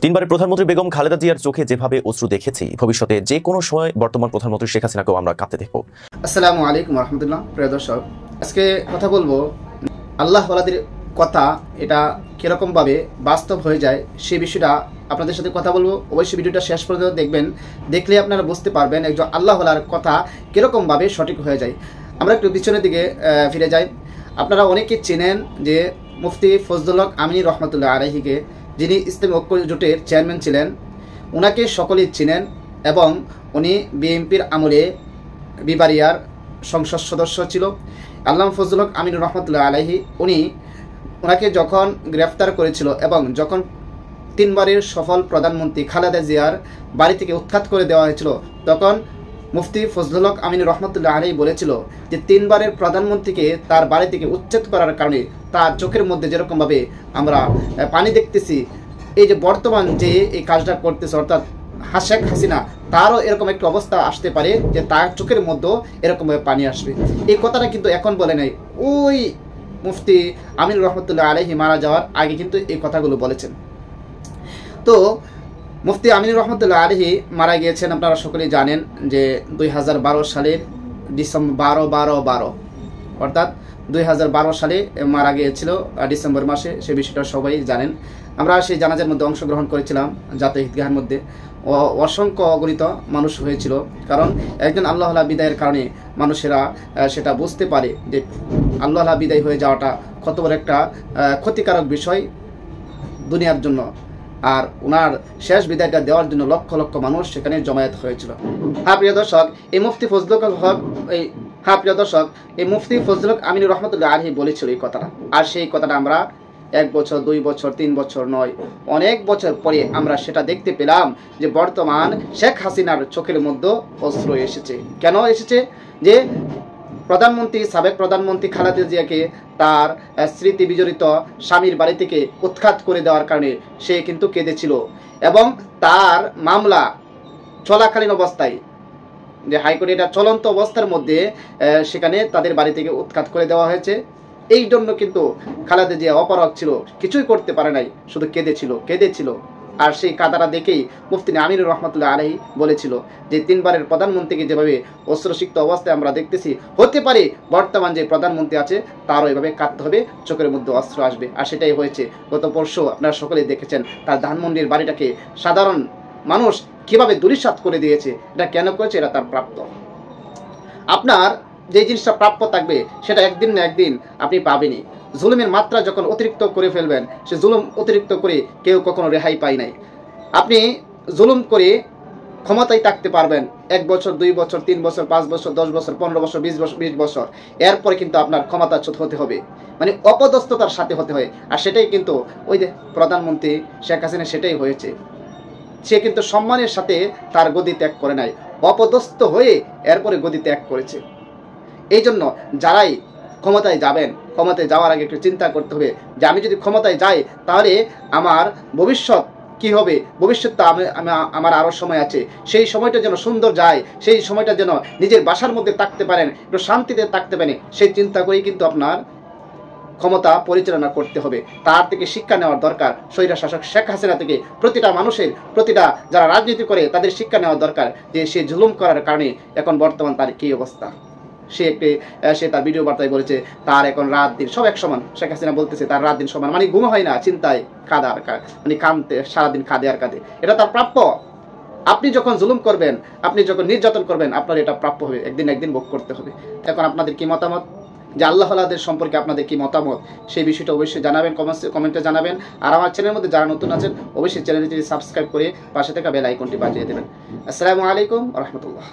তিনবারের প্রধানমন্ত্রী বেগম খালেদা জিয়ার চোখে যেভাবে অশ্রু দেখেছি, ভবিষ্যতে যে কোনো সময় বর্তমান প্রধানমন্ত্রী শেখ হাসিনাকেও আমরা কাঁদতে দেখব। আসসালামু আলাইকুম রহমতুল্লাহ। প্রিয় দর্শক, আজকে কথা বলবো আল্লাহ ওয়ালাদের কথা, এটা কিরকমভাবে বাস্তব হয়ে যায় সেই বিষয়টা আপনাদের সাথে কথা বলবো। অবশ্যই ভিডিওটা শেষ পর্যন্ত দেখবেন, দেখলে আপনারা বুঝতে পারবেন একজন আল্লাহ ওয়ালার কথা কিরকমভাবে সঠিক হয়ে যায়। আমরা একটু পিছনের দিকে ফিরে যাই। আপনারা অনেকে চেনেন যে মুফতি ফজলুল হক আমিনী রহমতুল্লাহ আলাইহিকে, যিনি ইসলামী ঐক্য জোটের চেয়ারম্যান ছিলেন, ওনাকে সকলেই চিনেন এবং উনি বিএনপির আমলে বিবারিয়ার সংসদ সদস্য ছিল। আল্লামা ফজলুল হক আমিনী রহমতুল্লাহ আলাইহি ওনাকে যখন গ্রেফতার করেছিল এবং যখন তিনবারের সফল প্রধানমন্ত্রী খালেদা জিয়ার বাড়ি থেকে উৎখাত করে দেওয়া হয়েছিল, তখন মুফতি ফজলুল হক আমিনী রহমতুল্লাহ আলাইহি বলেছিল যে তিনবারের প্রধানমন্ত্রীকে তার বাড়ি থেকে উচ্ছেদ করার কারণে তার চোখের মধ্যে যেরকমভাবে আমরা পানি দেখতেছি, এই যে বর্তমান যে এই কাজটা করতেছে অর্থাৎ শেখ হাসিনা, তারও এরকম একটা অবস্থা আসতে পারে যে তার চোখের মধ্যেও এরকমভাবে পানি আসবে। এই কথাটা কিন্তু এখন বলে নাই, ওই মুফতি আমিন রহমতুল্লাহ আলাইহি মারা যাওয়ার আগে কিন্তু এই কথাগুলো বলেছেন। তো মুফতি আমিন রহমতুল্লাহ আলাইহি মারা গিয়েছেন, আপনারা সকলেই জানেন যে 2012 সালের ডিসেম্বর 12 অর্থাৎ 2012 সালে মারা গিয়েছিল ডিসেম্বর মাসে। সে বিষয়টা সবাই জানেন। আমরা সেই জানাজার মধ্যে অংশগ্রহণ করেছিলাম জাতীয় ঈদগাহের মধ্যে। অসংখ্য অগণিত মানুষ হয়েছিল, কারণ একজন আল্লাহ বিদায়ের কারণে মানুষেরা সেটা বুঝতে পারে যে আল্লাহ বিদায় হয়ে যাওয়াটা কত বড় একটা ক্ষতিকারক বিষয় দুনিয়ার জন্য। আর ওনার শেষ বিদায়টা দেওয়ার জন্য লক্ষ লক্ষ মানুষ সেখানে জমায়েত হয়েছিল। প্রিয় দর্শক, এই মুফতি ফজলুল হক এই মুফতি ফজলুল হক আমিনী রহমতুল্লাহ আলাইহি বলেছিল এই কথাটা। আর সেই কথাটা আমরা 1 বছর 2 বছর 3 বছর নয়, অনেক বছর পরে আমরা সেটা দেখতে পেলাম যে বর্তমান শেখ হাসিনার চোখের মধ্যে অশ্রু এসেছে। কেন এসেছে? যে সাবেক প্রধানমন্ত্রী খালেদা জিয়াকে তার স্মৃতি বিজড়িত স্বামীর বাড়ি থেকে উৎখাত করে দেওয়ার কারণে সে কিন্তু কেঁদেছিল, এবং তার মামলা চলাকালীন অবস্থায়, যে হাইকোর্টে এটা চলন্ত অবস্থার মধ্যে সেখানে তাদের বাড়ি থেকে উৎখাত করে দেওয়া হয়েছে। এই জন্য কিন্তু খালেদা জিয়া অপরাধ ছিল, কিছুই করতে পারে নাই, শুধু কেঁদেছিল। আর সেই কাদারা দেখেই মুফতি আমিনুর রহমতুল্লাহ আলাইহি বলেছিল যে তিনবারের প্রধানমন্ত্রীকে যেভাবে অস্ত্রসিক্ত অবস্থায় আমরা দেখতেছি, হতে পারে বর্তমান যে প্রধানমন্ত্রী আছে তারও এভাবে কাঁদতে হবে, চোখের মধ্যে অস্ত্র আসবে। আর সেটাই হয়েছে। গত পরশু আপনারা সকলেই দেখেছেন তার ধানমন্ডির বাড়িটাকে সাধারণ মানুষ কিভাবে দুলিশাত করে দিয়েছে। এটা কেন করেছে? এটা তার প্রাপ্য। আপনার যে জিনিসটা প্রাপ্য থাকবে সেটা একদিন না একদিন আপনি পাবেনই। জুলুমের মাত্রা যখন অতিরিক্ত করে ফেলবেন, সে জুলুম অতিরিক্ত করে কেউ কখনো রেহাই পায় নাই। আপনি জুলুম করে ক্ষমতায় থাকতে পারবেন 1 বছর 2 বছর 3 বছর 5 বছর 10 বছর 15 বছর 20 বছর, এরপরে কিন্তু আপনার ক্ষমতাচ্যুত হতে হবে, মানে অপদস্থতার সাথে হতে হয়। আর সেটাই কিন্তু ওই যে প্রধানমন্ত্রী শেখ হাসিনা সেটাই হয়েছে। সে কিন্তু সম্মানের সাথে তার গদি ত্যাগ করে নাই, অপদস্থ হয়ে এরপরে গদি ত্যাগ করেছে। এই জন্য যারাই ক্ষমতায় যাবেন, ক্ষমতায় যাওয়ার আগে একটু চিন্তা করতে হবে যে আমি যদি ক্ষমতায় যাই তাহলে আমার ভবিষ্যৎ কি হবে, ভবিষ্যৎটা আমার আরও সময় আছে, সেই সময়টা যেন সুন্দর যায়, সেই সময়টা যেন নিজের বাসার মধ্যে থাকতে পারেন, একটু শান্তিতে থাকতে পারেন, সেই চিন্তা করেই কিন্তু আপনার ক্ষমতা পরিচালনা করতে হবে। তার থেকে শিক্ষা নেওয়ার দরকার। স্বৈরশাসক শেখ হাসিনা থেকে প্রতিটা মানুষের, প্রতিটা যারা রাজনীতি করে তাদের শিক্ষা নেওয়ার দরকার যে সে জুলুম করার কারণে এখন বর্তমান তার কী অবস্থা। সে তার ভিডিও বার্তায় বলেছে তার এখন রাত দিন সব এক সমান। শেখ হাসিনা বলতেছে তার রাত দিন সমান, মানে ঘুম হয় না, চিন্তায় মানে কাঁদতে সারাদিন কাঁদে আর কাঁদে। এটা তার প্রাপ্য। আপনি যখন জুলুম করবেন, আপনি যখন নির্যাতন করবেন, আপনার এটা প্রাপ্য হবে, একদিন একদিন ভোগ করতে হবে। এখন আপনাদের কি মতামত, যে আল্লাহওয়ালাদের সম্পর্কে আপনাদের কি মতামত, সেই বিষয়টা অবশ্যই জানাবেন, কমেন্টে জানাবেন। আর আমার চ্যানেলের মধ্যে যারা নতুন আছেন অবশ্যই চ্যানেলটি সাবস্ক্রাইব করে পাশে থাকা বেল আইকনটি বাজিয়ে দেবেন। আসসালামু আলাইকুম রহমতুল্লাহ।